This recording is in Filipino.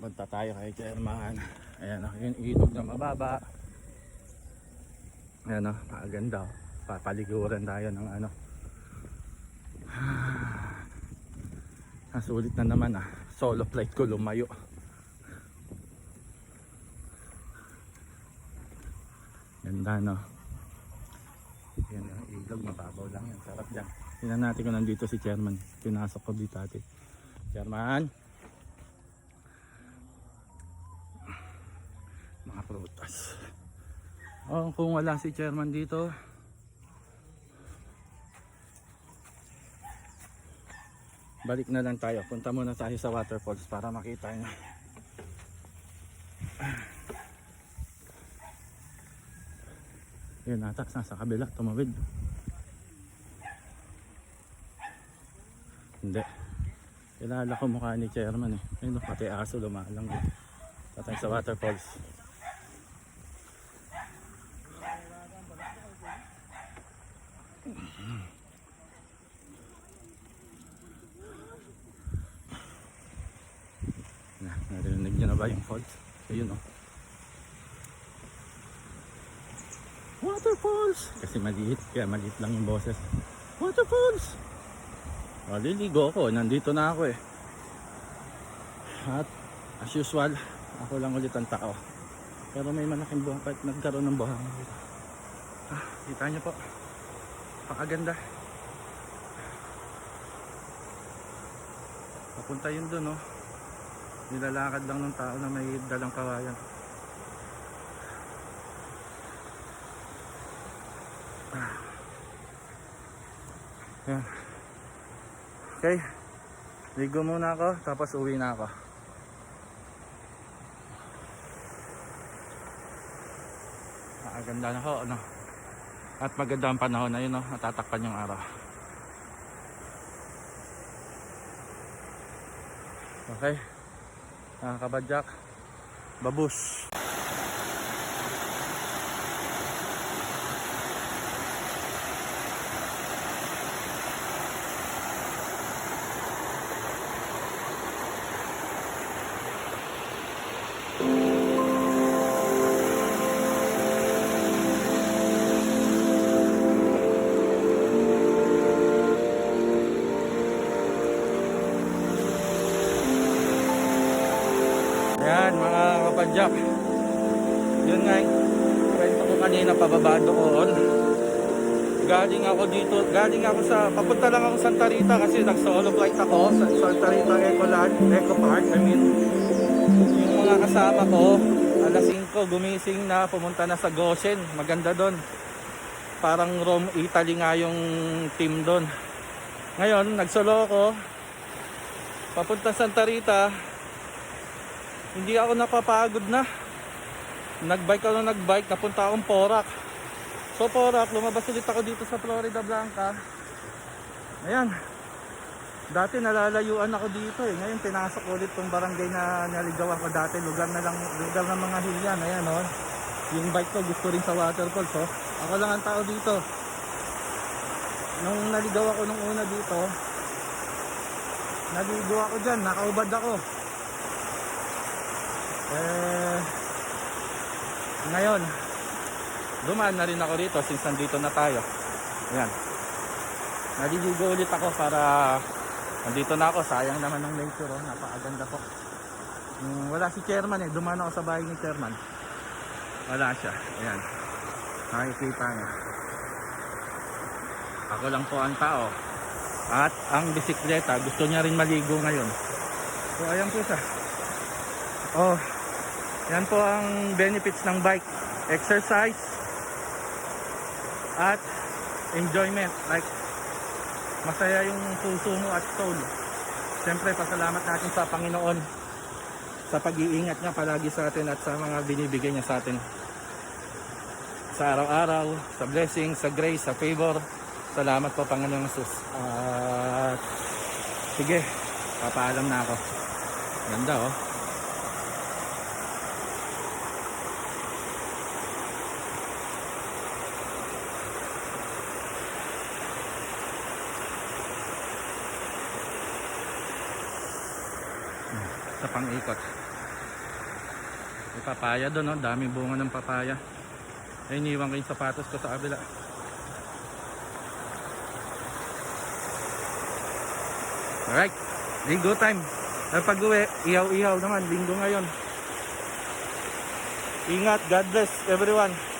Punta tayo kay Chairman. Ayan o, yung ilog na mababa. Ayan o, maganda o. Papaliguran tayo ng ano. Nasulit na naman ah. Solo flight ko lumayo. Ganda no. Ayan o, ilog mababaw lang yan. Sarap dyan. Tingnan natin kung nandito si Chairman. Pinasok ko dito ate. Chairman, mga prutas. Oh, kung wala si Chairman dito, balik na lang tayo. Punta muna tayo sa waterfalls para makita niyo. Yun ata, nasa kabila, tumawid. Hindi. Kilala ko mukha ni Chairman eh. Ayun, pati aso lumalang eh. Tatay sa waterfalls. Narinig nyo na ba yung falls? Ayun o. Waterfalls! Kasi maliit, kaya maliit lang yung boses. Waterfalls! Liligo ako, nandito na ako eh. At as usual, ako lang ulit ang tao. Pero may malaking buhang kahit nagkaroon ng buhang. Kita nyo po, pakaganda. Papunta yun dun oh. Nilalakad lang ng tao na may dalang kawayan. Yan. Okay, ligo muna ako tapos uwi na ako. Ganda na ako ano. At maganda ang panahon na yun no? Natatakpan yung araw. Okay, kabadyak, babush. Yan mga kapadyak. Yun nga kwento ko kanina pababa doon. Galing ako dito, papunta lang ako Santa Rita kasi nag solo flight ako sa Santa Rita Eco Park. I mean, yung mga kasama ko alas 5 gumising na, pumunta na sa Goshen. Maganda doon. Parang Rome, Italy nga yung team doon. Ngayon, nagsolo ako papunta Santa Rita. Hindi ako napapagod na. Nagbike, napunta akong Porac. So Porac, lumabas ulit ako dito sa Florida Blanca. Ayan. Dati nalalayuan ako dito eh. Ngayon pinasok ulit tong barangay na naligawan ko dati. Lugar ng mga hilyan. Ayan o. Yung bike ko gusto rin sa waterfalls oh. Ako lang ang tao dito. Nung naligaw ako nung una dito, naligo ako dyan, nakaubad ako. Ngayon dumaan na rin ako rito since nandito na tayo. Ayan, naliligo ulit ako para nandito na ako. Sayang naman ng nature oh. Napakaganda po. Wala si Chairman eh. Dumaan ako sa bahay ni Chairman. Wala siya. Ayan, nakikita niya. Ako lang po ang tao. At ang bisikleta gusto niya rin maligo ngayon. So ayan po siya. Oh, yan po ang benefits ng bike. Exercise at enjoyment. Like, masaya yung puso mo at soul. Siyempre, pasalamat natin sa Panginoon sa pag-iingat niya palagi sa atin at sa mga binibigay niya sa atin. Sa araw-araw, sa blessing, sa grace, sa favor. Salamat po Panginoon Jesus. Sige, papaalam na ako. Ganda oh. Sa pang-ikot. May papaya doon, no? Daming bunga ng papaya. Ay, iniwan ko yung sapatos ko sa kabila. Alright, linggo time. Pag uwi, ihaw-ihaw naman, linggo ngayon. Ingat, God bless everyone.